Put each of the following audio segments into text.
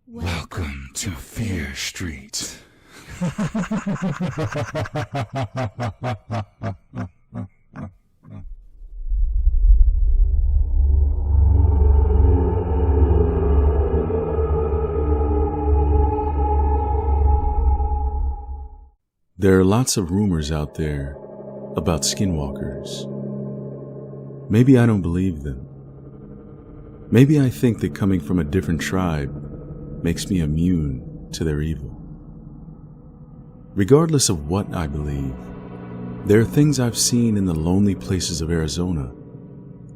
Welcome to Fear Street. There are lots of rumors out there about skinwalkers. Maybe I don't believe them. Maybe I think that coming from a different tribe makes me immune to their evil. Regardless of what I believe, there are things I've seen in the lonely places of Arizona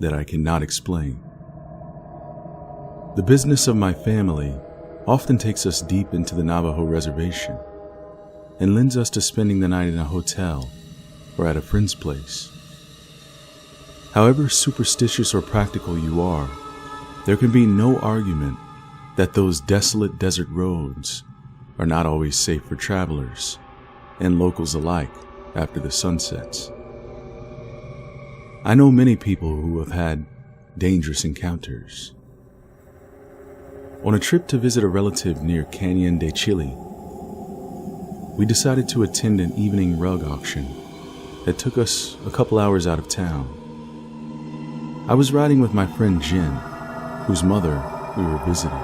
that I cannot explain. The business of my family often takes us deep into the Navajo reservation and lends us to spending the night in a hotel or at a friend's place. However superstitious or practical you are, there can be no argument that those desolate desert roads are not always safe for travelers and locals alike after the sun sets. I know many people who have had dangerous encounters. On a trip to visit a relative near Canyon de Chile, we decided to attend an evening rug auction that took us a couple hours out of town. I was riding with my friend Jen, whose mother we were visiting.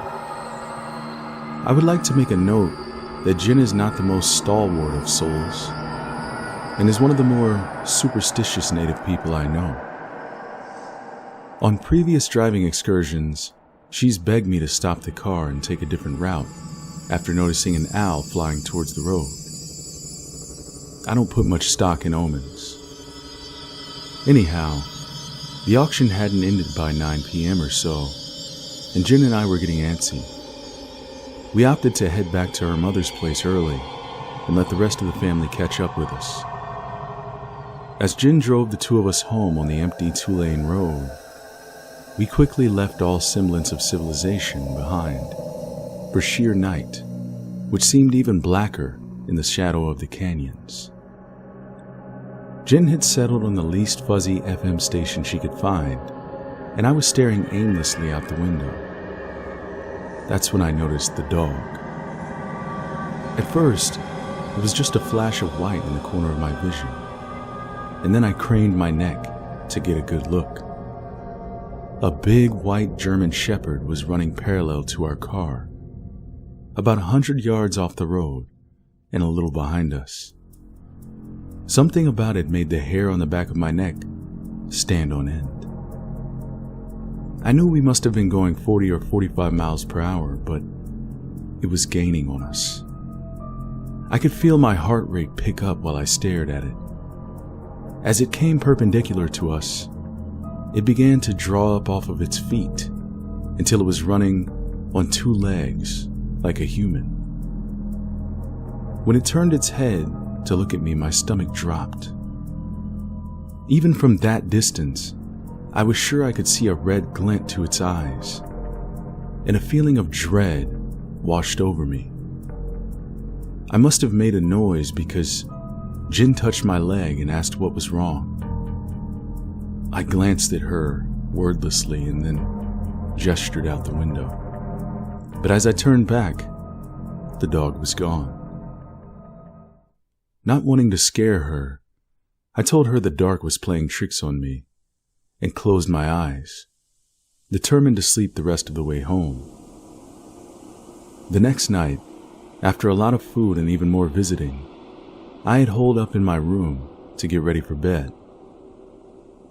I would like to make a note that Jen is not the most stalwart of souls and is one of the more superstitious native people I know. On previous driving excursions, she's begged me to stop the car and take a different route after noticing an owl flying towards the road. I don't put much stock in omens. Anyhow, the auction hadn't ended by 9 p.m. or so, and Jen and I were getting antsy. We opted to head back to her mother's place early and let the rest of the family catch up with us. As Jen drove the two of us home on the empty 2-lane road, we quickly left all semblance of civilization behind for sheer night, which seemed even blacker in the shadow of the canyons. Jen had settled on the least fuzzy FM station she could find, and I was staring aimlessly out the window. That's when I noticed the dog. At first, it was just a flash of white in the corner of my vision, and then I craned my neck to get a good look. A big white German shepherd was running parallel to our car, about 100 yards off the road and a little behind us. Something about it made the hair on the back of my neck stand on end. I knew we must have been going 40 or 45 miles per hour, but it was gaining on us. I could feel my heart rate pick up while I stared at it. As it came perpendicular to us, it began to draw up off of its feet until it was running on 2 legs like a human. When it turned its head to look at me, my stomach dropped. Even from that distance, I was sure I could see a red glint to its eyes, and a feeling of dread washed over me. I must have made a noise because Jen touched my leg and asked what was wrong. I glanced at her wordlessly and then gestured out the window. But as I turned back, the dog was gone. Not wanting to scare her, I told her the dark was playing tricks on me and closed my eyes, determined to sleep the rest of the way home. The next night, after a lot of food and even more visiting, I had holed up in my room to get ready for bed.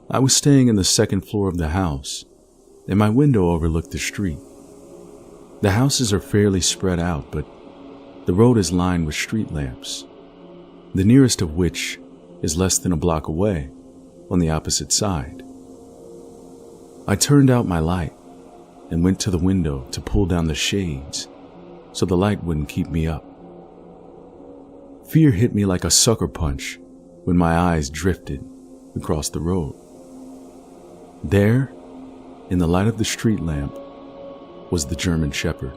I was staying in the 2nd floor of the house, and my window overlooked the street. The houses are fairly spread out, but the road is lined with street lamps, the nearest of which is less than a block away on the opposite side. I turned out my light and went to the window to pull down the shades so the light wouldn't keep me up. Fear hit me like a sucker punch when my eyes drifted across the road. There, in the light of the street lamp, was the German shepherd.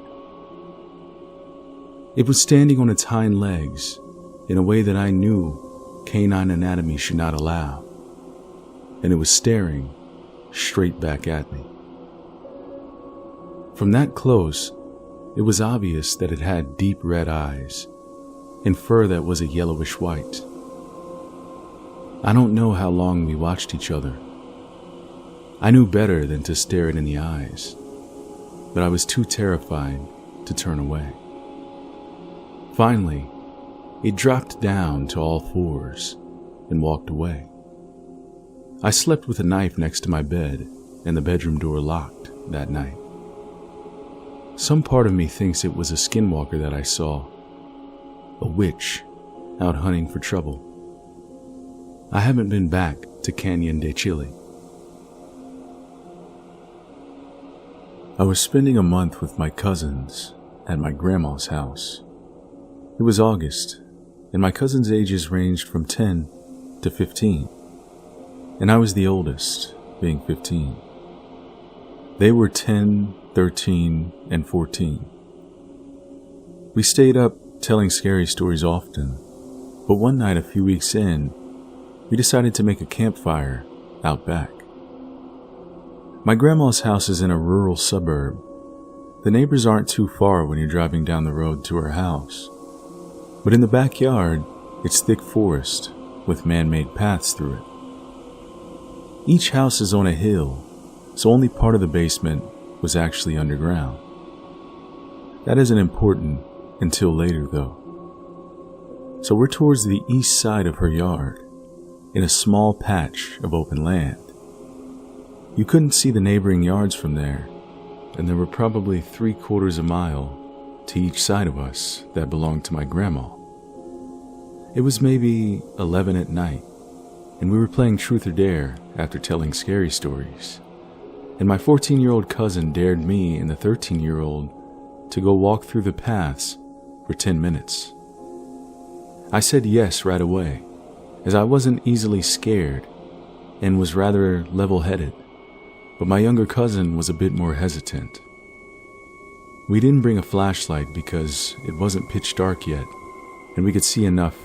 It was standing on its hind legs in a way that I knew canine anatomy should not allow, and it was staring straight back at me. From that close, It was obvious that it had deep red eyes and fur that was a yellowish white. I don't know how long we watched each other. I knew better than to stare it in the eyes, but I was too terrified to turn away. Finally, it dropped down to all fours and walked away. I slept with a knife next to my bed and the bedroom door locked that night. Some part of me thinks it was a skinwalker that I saw, a witch out hunting for trouble. I haven't been back to Canyon de Chile. I was spending a month with my cousins at my grandma's house. It was August, and my cousins' ages ranged from 10 to 15, and I was the oldest, being 15. They were 10, 13, and 14. We stayed up telling scary stories often, but one night a few weeks in, we decided to make a campfire out back. My grandma's house is in a rural suburb. The neighbors aren't too far when you're driving down the road to her house, but in the backyard, it's thick forest with man-made paths through it. Each house is on a hill, so only part of the basement was actually underground. That isn't important until later, though. So we're towards the east side of her yard, in a small patch of open land. You couldn't see the neighboring yards from there, and there were probably 3/4 mile to each side of us that belonged to my grandma. It was maybe 11 at night, and we were playing truth or dare after telling scary stories, and my 14-year-old cousin dared me and the 13-year-old to go walk through the paths for 10 minutes. I said yes right away, as I wasn't easily scared and was rather level-headed, but my younger cousin was a bit more hesitant. We didn't bring a flashlight because it wasn't pitch dark yet, and we could see enough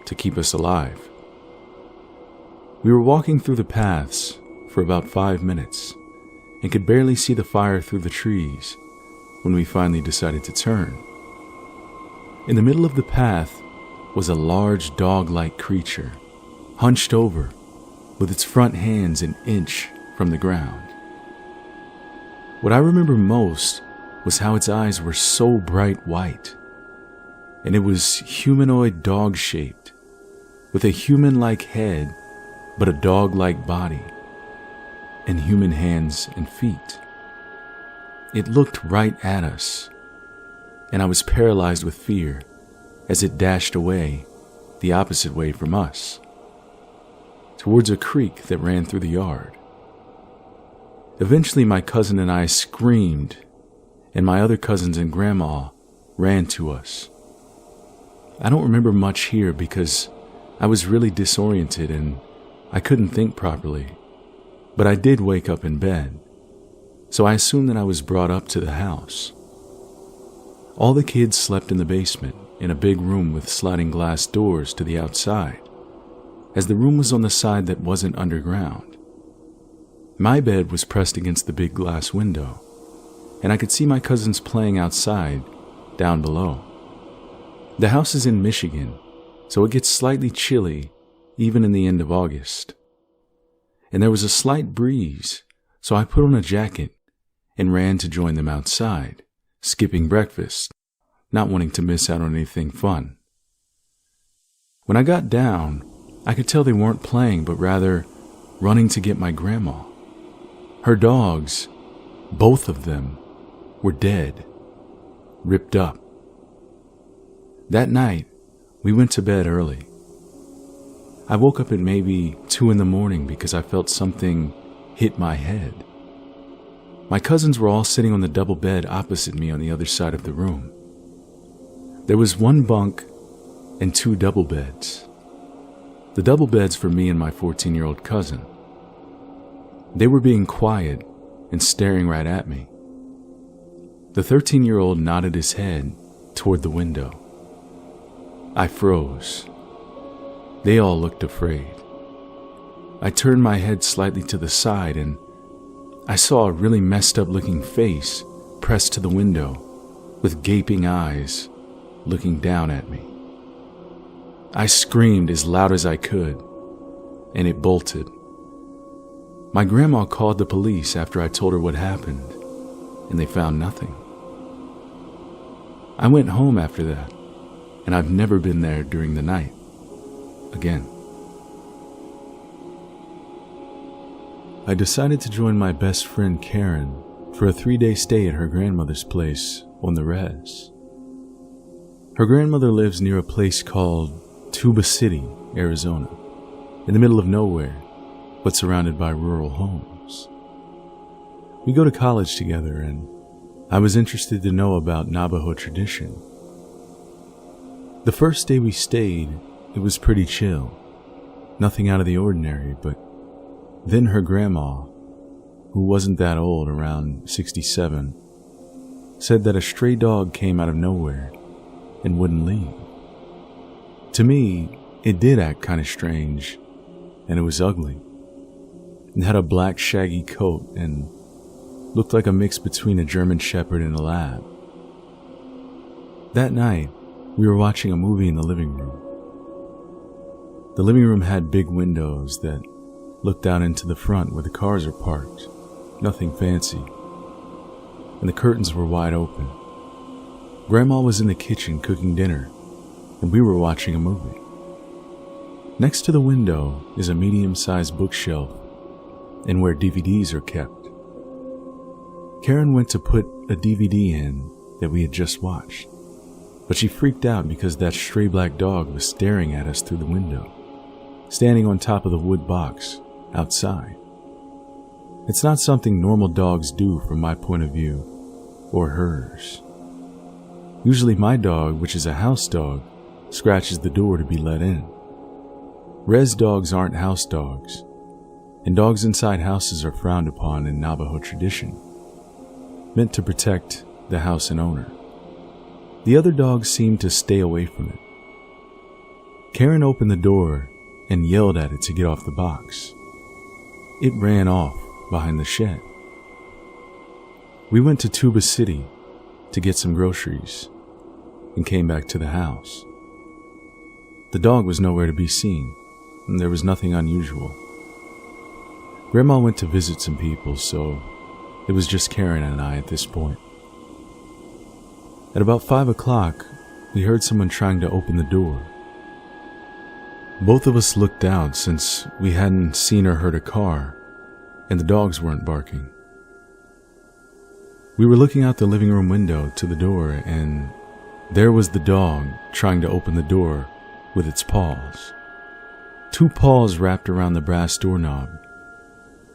to keep us alive. We were walking through the paths for about 5 minutes and could barely see the fire through the trees when we finally decided to turn. In the middle of the path was a large dog-like creature, hunched over, with its front hands an inch from the ground. What I remember most was how its eyes were so bright white, and it was humanoid dog-shaped, with a human-like head but a dog-like body, and human hands and feet. It looked right at us, and I was paralyzed with fear as it dashed away the opposite way from us, towards a creek that ran through the yard. Eventually my cousin and I screamed, and my other cousins and grandma ran to us. I don't remember much here because I was really disoriented and I couldn't think properly, but I did wake up in bed, so I assumed that I was brought up to the house. All the kids slept in the basement in a big room with sliding glass doors to the outside, as the room was on the side that wasn't underground. My bed was pressed against the big glass window, and I could see my cousins playing outside down below. The house is in Michigan, so it gets slightly chilly even in the end of August. And there was a slight breeze, so I put on a jacket and ran to join them outside, skipping breakfast, not wanting to miss out on anything fun. When I got down, I could tell they weren't playing, but rather running to get my grandma. Her dogs, both of them, were dead, ripped up. That night, we went to bed early. I woke up at maybe 2 a.m. because I felt something hit my head. My cousins were all sitting on the double bed opposite me on the other side of the room. There was one bunk and 2 double beds. The double beds for me and my 14-year-old cousin. They were being quiet and staring right at me. The 13-year-old nodded his head toward the window. I froze. They all looked afraid. I turned my head slightly to the side and I saw a really messed up looking face pressed to the window with gaping eyes, looking down at me. I screamed as loud as I could, and it bolted. My grandma called the police after I told her what happened, and they found nothing. I went home after that, and I've never been there during the night again. I decided to join my best friend Karen for a 3-day stay at her grandmother's place on the res. Her grandmother lives near a place called Tuba City, Arizona, in the middle of nowhere, but surrounded by rural homes. We go to college together, and I was interested to know about Navajo tradition. The first day we stayed, it was pretty chill, nothing out of the ordinary, but then her grandma, who wasn't that old, around 67, said that a stray dog came out of nowhere and wouldn't leave. To me, it did act kind of strange, and it was ugly. It had a black shaggy coat and looked like a mix between a German Shepherd and a lab. That night, we were watching a movie in the living room. The living room had big windows that looked out into the front where the cars are parked, nothing fancy, and the curtains were wide open. Grandma was in the kitchen cooking dinner, and we were watching a movie. Next to the window is a medium-sized bookshelf and where DVDs are kept. Karen went to put a DVD in that we had just watched, but she freaked out because that stray black dog was staring at us through the window, standing on top of the wood box outside. It's not something normal dogs do from my point of view, or hers. Usually my dog, which is a house dog, scratches the door to be let in. Res dogs aren't house dogs, and dogs inside houses are frowned upon in Navajo tradition, meant to protect the house and owner. The other dogs seemed to stay away from it. Karen opened the door and yelled at it to get off the box. It ran off behind the shed. We went to Tuba City to get some groceries and came back to the house. The dog was nowhere to be seen, and there was nothing unusual. Grandma went to visit some people, so it was just Karen and I at this point. At about 5 o'clock, we heard someone trying to open the door. Both of us looked out since we hadn't seen or heard a car, and the dogs weren't barking. We were looking out the living room window to the door, and there was the dog trying to open the door with its paws. 2 paws wrapped around the brass doorknob,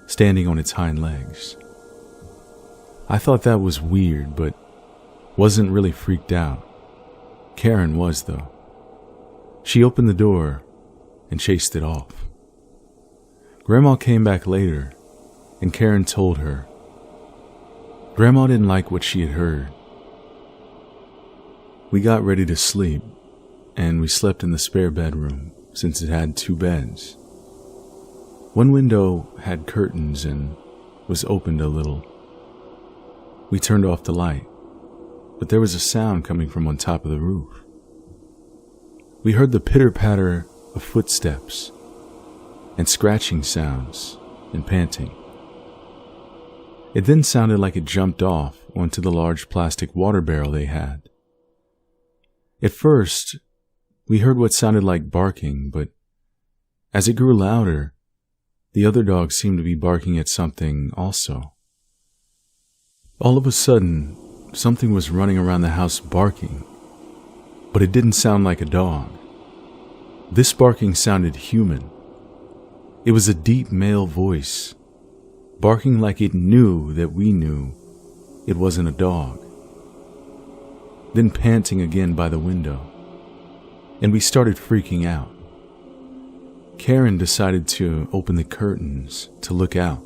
standing on its hind legs. I thought that was weird, but wasn't really freaked out. Karen was, though. She opened the door and chased it off. Grandma came back later, and Karen told her. Grandma didn't like what she had heard. We got ready to sleep, and we slept in the spare bedroom since it had 2 beds. One window had curtains and was opened a little. We turned off the light, but there was a sound coming from on top of the roof. We heard the pitter-patter of footsteps and scratching sounds and panting. It then sounded like it jumped off onto the large plastic water barrel they had. At first, we heard what sounded like barking, but as it grew louder, the other dogs seemed to be barking at something also. All of a sudden, something was running around the house barking, but it didn't sound like a dog. This barking sounded human. It was a deep male voice, barking like it knew that we knew it wasn't a dog. Then panting again by the window, and we started freaking out. Karen decided to open the curtains to look out.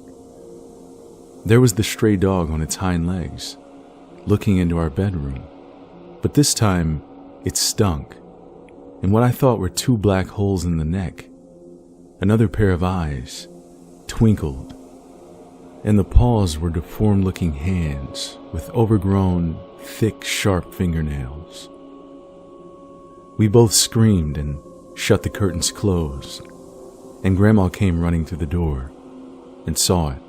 There was the stray dog on its hind legs, looking into our bedroom, but this time it stunk, and what I thought were 2 black holes in the neck, another pair of eyes, twinkled, and the paws were deformed-looking hands with overgrown, thick, sharp fingernails. We both screamed and shut the curtains closed, and Grandma came running through the door and saw it.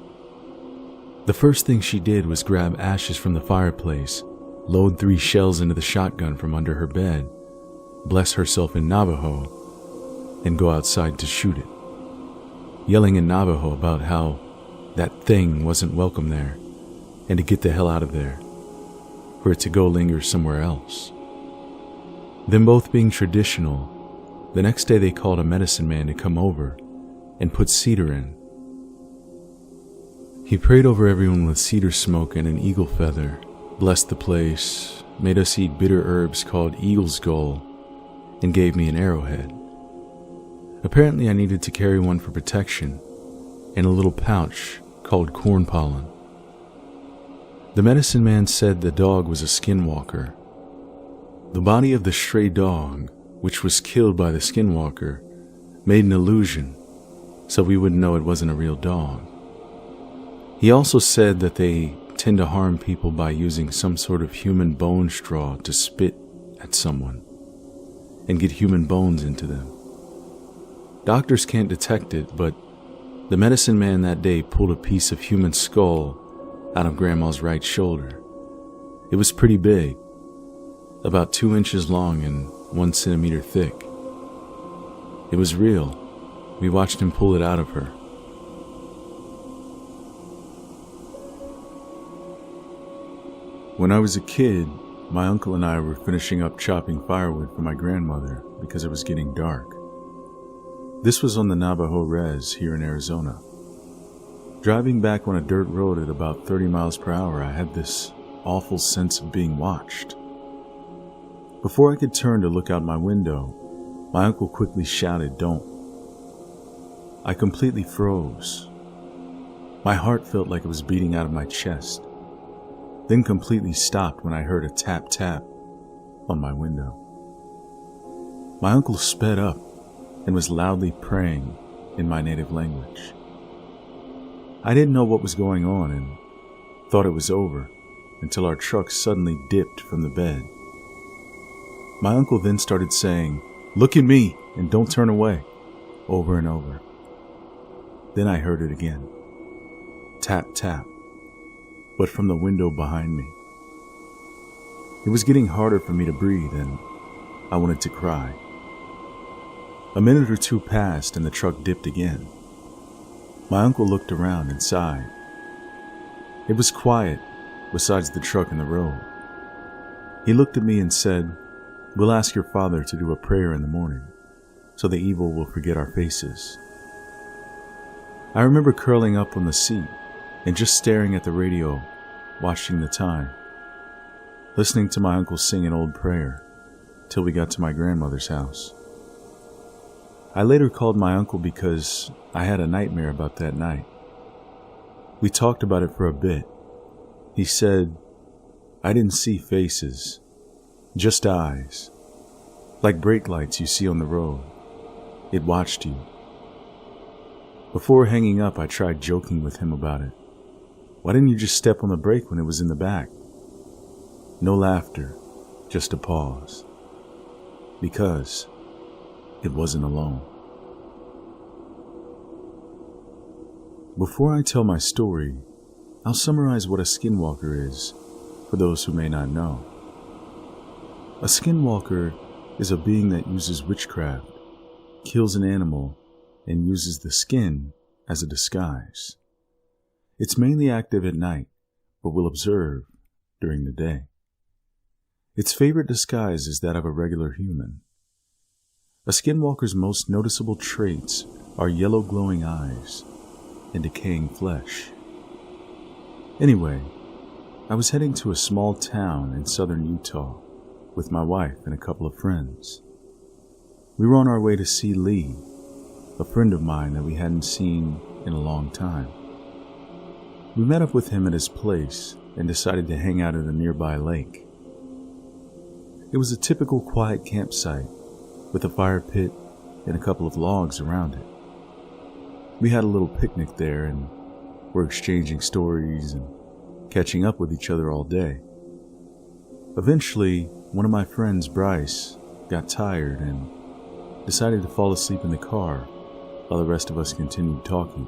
The first thing she did was grab ashes from the fireplace, load 3 shells into the shotgun from under her bed, bless herself in Navajo, and go outside to shoot it, yelling in Navajo about how that thing wasn't welcome there and to get the hell out of there, for it to go linger somewhere else. Them both being traditional, the next day they called a medicine man to come over and put cedar in. He prayed over everyone with cedar smoke and an eagle feather, blessed the place, made us eat bitter herbs called eagle's gall, and gave me an arrowhead. Apparently I needed to carry one for protection, and a little pouch called corn pollen. The medicine man said the dog was a skinwalker. The body of the stray dog, which was killed by the skinwalker, made an illusion, so we wouldn't know it wasn't a real dog. He also said that they tend to harm people by using some sort of human bone straw to spit at someone and get human bones into them. Doctors can't detect it, but the medicine man that day pulled a piece of human skull out of Grandma's right shoulder. It was pretty big, about 2 inches long and 1 centimeter thick. It was real. We watched him pull it out of her. When I was a kid, my uncle and I were finishing up chopping firewood for my grandmother because it was getting dark. This was on the Navajo Res here in Arizona. Driving back on a dirt road at about 30 miles per hour, I had this awful sense of being watched. Before I could turn to look out my window, my uncle quickly shouted, "Don't." I completely froze. My heart felt like it was beating out of my chest, then completely stopped when I heard a tap tap on my window. My uncle sped up and was loudly praying in my native language. I didn't know what was going on and thought it was over until our truck suddenly dipped from the bed. My uncle then started saying, "Look at me and don't turn away," over and over. Then I heard it again. Tap, tap, but from the window behind me. It was getting harder for me to breathe and I wanted to cry. A minute or two passed and the truck dipped again. My uncle looked around and sighed. It was quiet besides the truck and the road. He looked at me and said, "We'll ask your father to do a prayer in the morning so the evil will forget our faces." I remember curling up on the seat and just staring at the radio, watching the time, listening to my uncle sing an old prayer till we got to my grandmother's house. I later called my uncle because I had a nightmare about that night. We talked about it for a bit. He said, "I didn't see faces, just eyes, like brake lights you see on the road. It watched you." Before hanging up, I tried joking with him about it. "Why didn't you just step on the brake when it was in the back?" No laughter, just a pause. Because it wasn't alone. Before I tell my story, I'll summarize what a skinwalker is for those who may not know. A skinwalker is a being that uses witchcraft, kills an animal, and uses the skin as a disguise. It's mainly active at night, but will observe during the day. Its favorite disguise is that of a regular human. A skinwalker's most noticeable traits are yellow glowing eyes and decaying flesh. Anyway, I was heading to a small town in southern Utah with my wife and a couple of friends. We were on our way to see Lee, a friend of mine that we hadn't seen in a long time. We met up with him at his place and decided to hang out at a nearby lake. It was a typical quiet campsite with a fire pit and a couple of logs around it. We had a little picnic there and were exchanging stories and catching up with each other all day. Eventually, one of my friends, Bryce, got tired and decided to fall asleep in the car while the rest of us continued talking.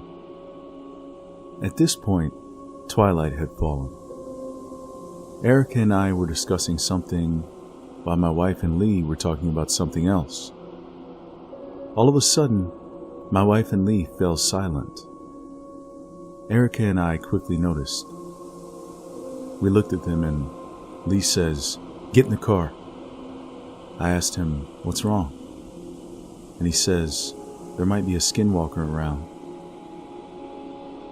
At this point, twilight had fallen. Erica and I were discussing something while my wife and Lee were talking about something else. All of a sudden, my wife and Lee fell silent. Erica and I quickly noticed. We looked at them and Lee says, "Get in the car." I asked him, "What's wrong?" And he says, "There might be a skinwalker around."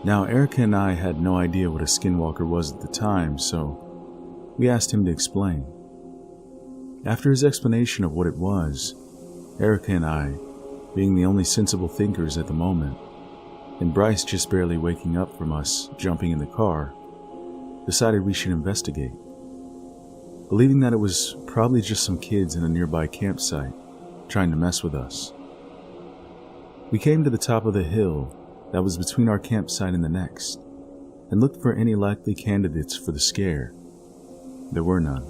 Now, Erica and I had no idea what a skinwalker was at the time, so we asked him to explain. After his explanation of what it was, Erica and I, being the only sensible thinkers at the moment, and Bryce just barely waking up from us jumping in the car, decided we should investigate. Believing that it was probably just some kids in a nearby campsite trying to mess with us. We came to the top of the hill that was between our campsite and the next, and looked for any likely candidates for the scare. There were none.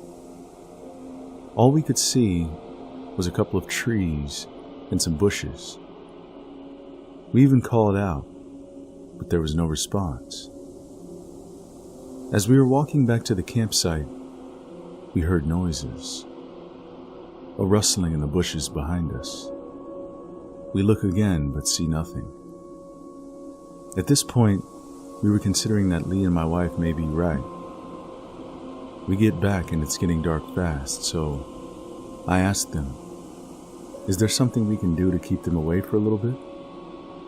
All we could see was a couple of trees and some bushes. We even called out, but there was no response. As we were walking back to the campsite, we heard noises, a rustling in the bushes behind us. We look again, but see nothing. At this point, we were considering that Lee and my wife may be right. We get back and it's getting dark fast, so I asked them, "Is there something we can do to keep them away for a little bit?"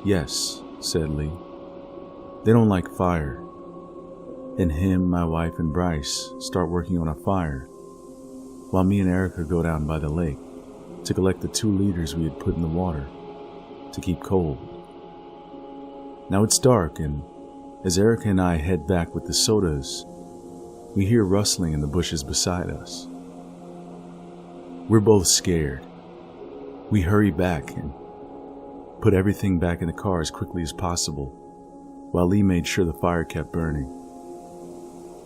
"Yes," said Lee. "They don't like fire." And him, my wife, and Bryce start working on a fire, while me and Erica go down by the lake to collect the 2 liters we had put in the water to keep cold. Now it's dark, and as Erica and I head back with the sodas, we hear rustling in the bushes beside us. We're both scared. We hurry back and put everything back in the car as quickly as possible, while Lee made sure the fire kept burning.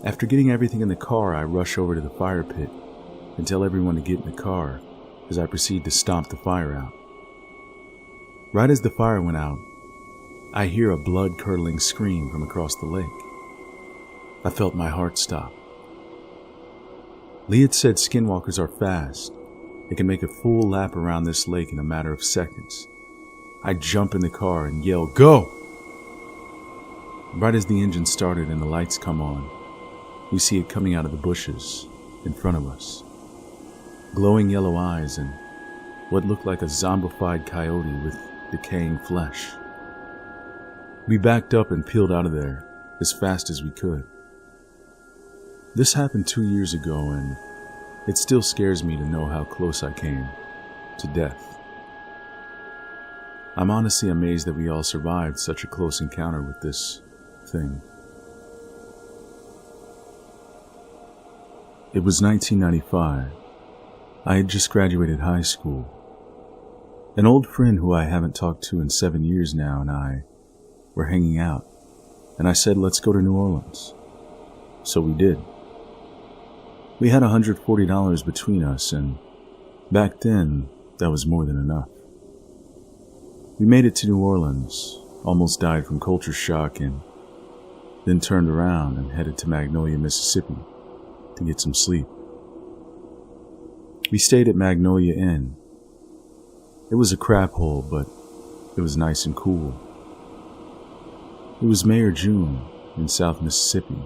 After getting everything in the car, I rush over to the fire pit and tell everyone to get in the car as I proceed to stomp the fire out. Right as the fire went out, I hear a blood-curdling scream from across the lake. I felt my heart stop. Lee had said skinwalkers are fast. They can make a full lap around this lake in a matter of seconds. I jump in the car and yell, "Go!" Right as the engine started and the lights come on, we see it coming out of the bushes in front of us. Glowing yellow eyes and what looked like a zombified coyote with decaying flesh. We backed up and peeled out of there as fast as we could. This happened 2 years ago, and it still scares me to know how close I came to death. I'm honestly amazed that we all survived such a close encounter with this thing. It was 1995. I had just graduated high school. An old friend who I haven't talked to in 7 years now and I were hanging out, and I said, "Let's go to New Orleans." So we did. We had $140 between us, and back then, that was more than enough. We made it to New Orleans, almost died from culture shock, and then turned around and headed to Magnolia, Mississippi to get some sleep. We stayed at Magnolia Inn. It was a crap hole, but it was nice and cool. It was May or June in South Mississippi.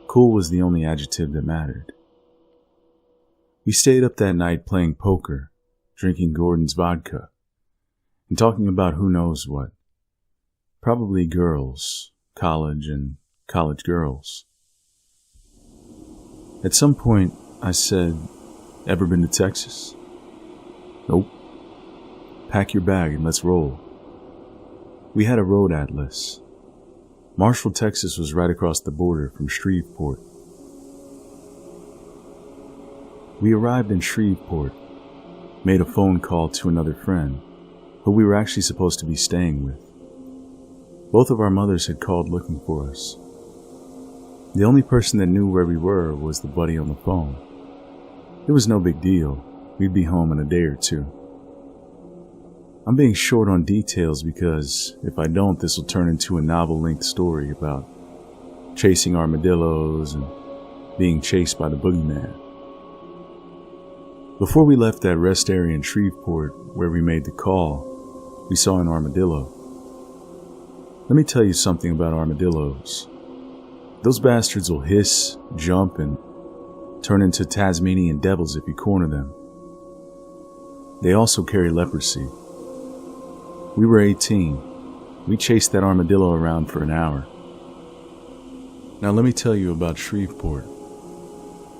Cool was the only adjective that mattered. We stayed up that night playing poker, drinking Gordon's vodka, and talking about who knows what. Probably girls, college and college girls. At some point, I said, "Ever been to Texas?" "Nope." "Pack your bag and let's roll." We had a road atlas. Marshall, Texas was right across the border from Shreveport. We arrived in Shreveport, made a phone call to another friend, who we were actually supposed to be staying with. Both of our mothers had called looking for us. The only person that knew where we were was the buddy on the phone. It was no big deal. We'd be home in a day or two. I'm being short on details because if I don't, this will turn into a novel-length story about chasing armadillos and being chased by the boogeyman. Before we left that rest area in Shreveport where we made the call, we saw an armadillo. Let me tell you something about armadillos. Those bastards will hiss, jump, and turn into Tasmanian devils if you corner them. They also carry leprosy. We were 18. We chased that armadillo around for an hour. Now let me tell you about Shreveport.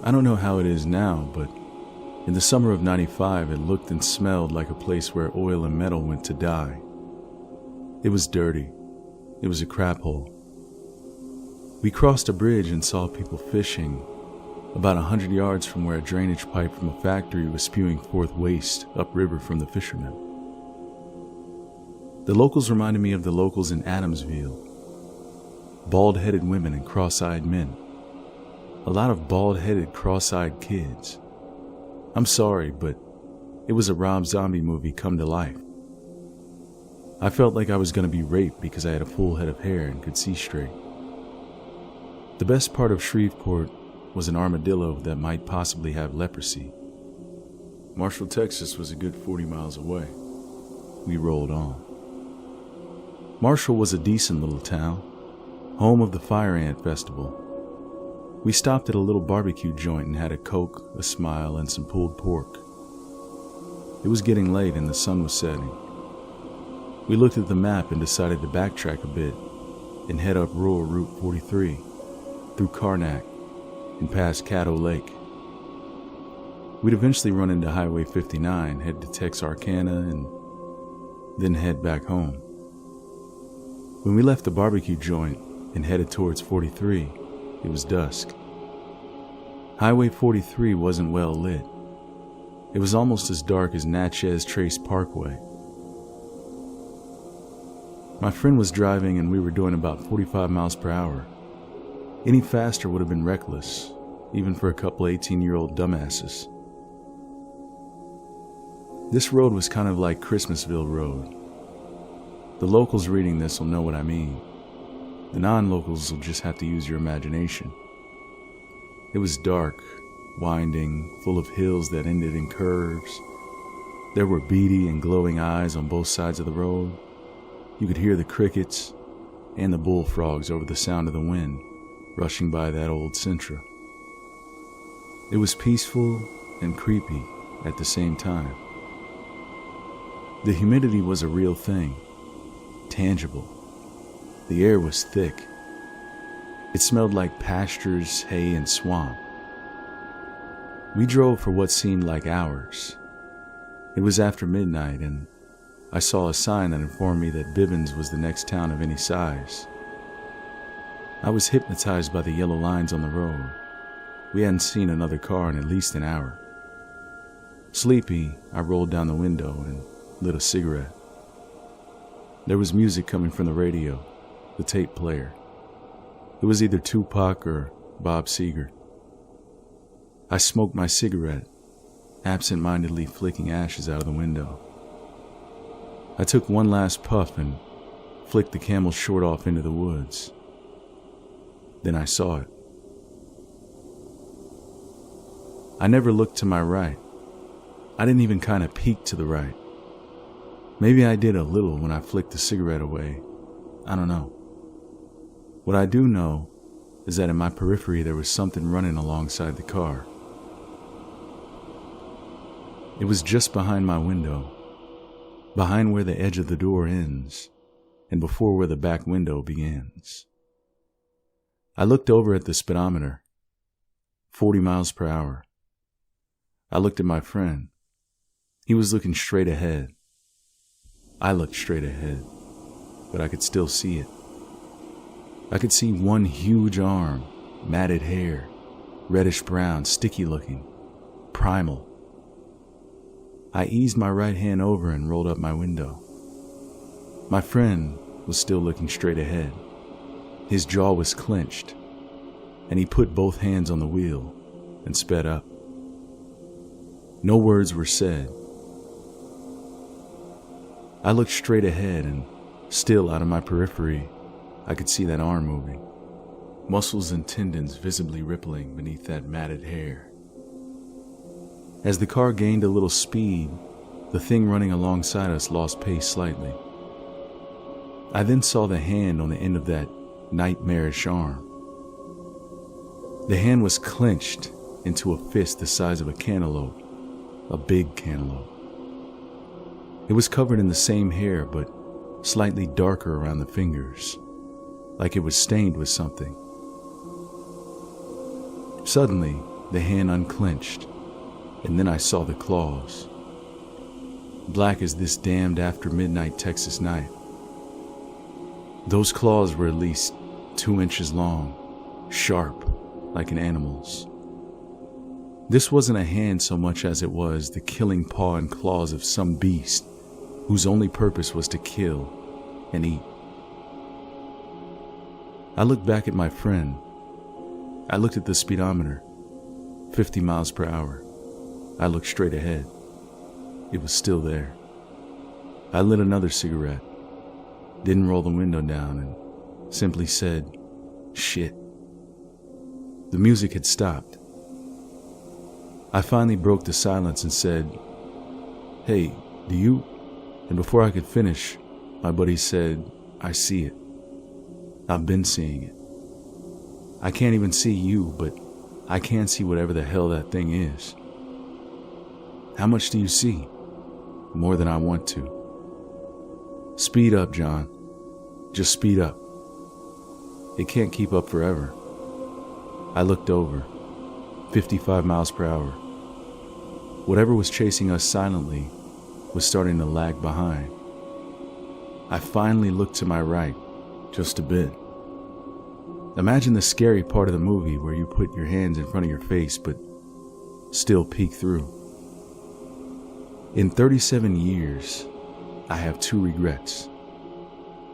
I don't know how it is now, but in the summer of '95, it looked and smelled like a place where oil and metal went to die. It was dirty. It was a crap hole. We crossed a bridge and saw people fishing about 100 yards from where a drainage pipe from a factory was spewing forth waste upriver from the fishermen. The locals reminded me of the locals in Adamsville. Bald-headed women and cross-eyed men. A lot of bald-headed, cross-eyed kids. I'm sorry, but it was a Rob Zombie movie come to life. I felt like I was going to be raped because I had a full head of hair and could see straight. The best part of Shreveport was an armadillo that might possibly have leprosy. Marshall, Texas was a good 40 miles away. We rolled on. Marshall was a decent little town, home of the Fire Ant Festival. We stopped at a little barbecue joint and had a Coke, a smile, and some pulled pork. It was getting late and the sun was setting. We looked at the map and decided to backtrack a bit and head up rural Route 43, through Karnak, and past Caddo Lake. We'd eventually run into Highway 59, head to Texarkana, and then head back home. When we left the barbecue joint and headed towards 43, it was dusk. Highway 43 wasn't well lit. It was almost as dark as Natchez Trace Parkway. My friend was driving and we were doing about 45 miles per hour. Any faster would have been reckless, even for a couple 18-year-old dumbasses. This road was kind of like Christmasville Road. The locals reading this will know what I mean. The non-locals will just have to use your imagination. It was dark, winding, full of hills that ended in curves. There were beady and glowing eyes on both sides of the road. You could hear the crickets and the bullfrogs over the sound of the wind rushing by that old Sentra. It was peaceful and creepy at the same time. The humidity was a real thing, tangible. The air was thick. It smelled like pastures, hay, and swamp. We drove for what seemed like hours. It was after midnight, and I saw a sign that informed me that Bivens was the next town of any size. I was hypnotized by the yellow lines on the road. We hadn't seen another car in at least an hour. Sleepy, I rolled down the window and lit a cigarette. There was music coming from the radio, the tape player. It was either Tupac or Bob Seger. I smoked my cigarette, absent-mindedly flicking ashes out of the window. I took one last puff and flicked the Camel short off into the woods. Then I saw it. I never looked to my right. I didn't even kind of peek to the right. Maybe I did a little when I flicked the cigarette away. I don't know. What I do know is that in my periphery there was something running alongside the car. It was just behind my window, behind where the edge of the door ends, and before where the back window begins. I looked over at the speedometer, 40 miles per hour. I looked at my friend. He was looking straight ahead. I looked straight ahead, but I could still see it. I could see one huge arm, matted hair, reddish brown, sticky looking, primal. I eased my right hand over and rolled up my window. My friend was still looking straight ahead. His jaw was clenched, and he put both hands on the wheel and sped up. No words were said. I looked straight ahead, and still out of my periphery, I could see that arm moving, muscles and tendons visibly rippling beneath that matted hair. As the car gained a little speed, the thing running alongside us lost pace slightly. I then saw the hand on the end of that nightmarish arm. The hand was clenched into a fist the size of a cantaloupe, a big cantaloupe. It was covered in the same hair, but slightly darker around the fingers, like it was stained with something. Suddenly, the hand unclenched, and then I saw the claws. Black as this damned after midnight Texas night. Those claws were at least 2 inches long, sharp, like an animal's. This wasn't a hand so much as it was the killing paw and claws of some beast whose only purpose was to kill and eat. I looked back at my friend. I looked at the speedometer, 50 miles per hour. I looked straight ahead. It was still there. I lit another cigarette, didn't roll the window down, and simply said, "Shit." The music had stopped. I finally broke the silence and said, "Hey, do you?" And before I could finish, my buddy said, "I see it. I've been seeing it. I can't even see you, but I can see whatever the hell that thing is." "How much do you see?" "More than I want to." "Speed up, John. Just speed up. It can't keep up forever." I looked over. 55 miles per hour. Whatever was chasing us silently was starting to lag behind. I finally looked to my right, just a bit. Imagine the scary part of the movie where you put your hands in front of your face but still peek through. In 37 years, I have 2 regrets.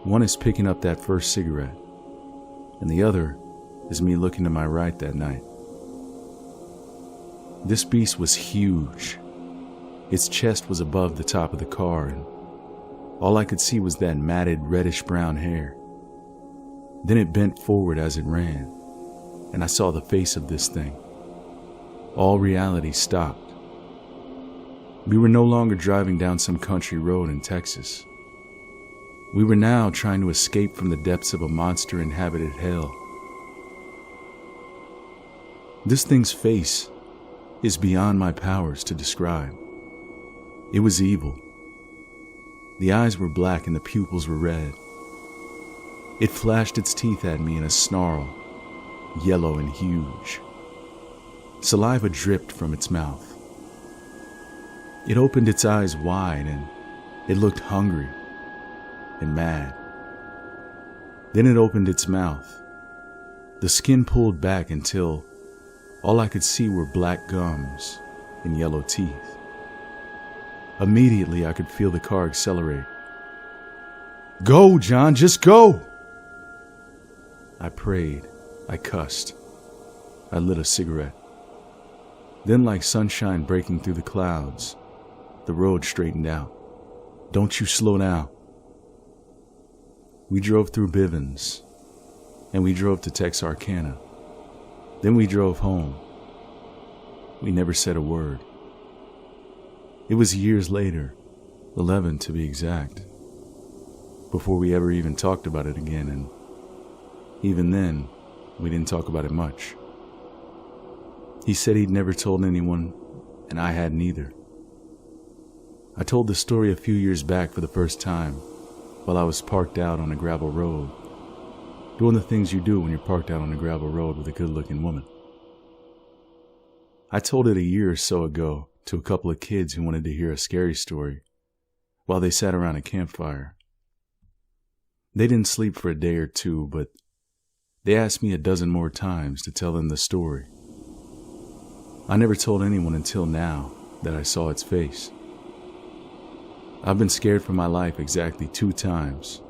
One is picking up that first cigarette, and the other is me looking to my right that night. This beast was huge. Its chest was above the top of the car, and all I could see was that matted reddish-brown hair. Then it bent forward as it ran, and I saw the face of this thing. All reality stopped. We were no longer driving down some country road in Texas. We were now trying to escape from the depths of a monster-inhabited hell. This thing's face is beyond my powers to describe. It was evil. The eyes were black and the pupils were red. It flashed its teeth at me in a snarl, yellow and huge. Saliva dripped from its mouth. It opened its eyes wide and it looked hungry and mad. Then it opened its mouth. The skin pulled back until all I could see were black gums and yellow teeth. Immediately, I could feel the car accelerate. "Go, John, just go!" I prayed. I cussed. I lit a cigarette. Then, like sunshine breaking through the clouds, the road straightened out. "Don't you slow down." We drove through Bivens, and we drove to Texarkana. Then we drove home. We never said a word. It was years later, 11 to be exact, before we ever even talked about it again, and even then, we didn't talk about it much. He said he'd never told anyone, and I hadn't either. I told the story a few years back for the first time, while I was parked out on a gravel road, doing the things you do when you're parked out on a gravel road with a good-looking woman. I told it a year or so ago to a couple of kids who wanted to hear a scary story while they sat around a campfire. They didn't sleep for a day or two, but they asked me a dozen more times to tell them the story. I never told anyone until now that I saw its face. I've been scared for my life exactly 2 times.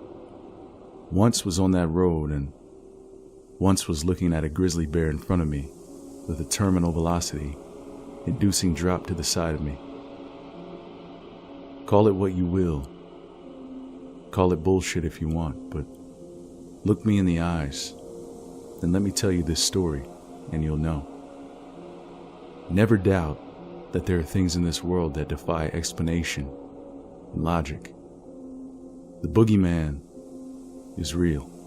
Once was on that road, and once was looking at a grizzly bear in front of me with a terminal velocity inducing drop to the side of me. Call it what you will. Call it bullshit if you want, but look me in the eyes and let me tell you this story and you'll know. Never doubt that there are things in this world that defy explanation and logic. The boogeyman is real.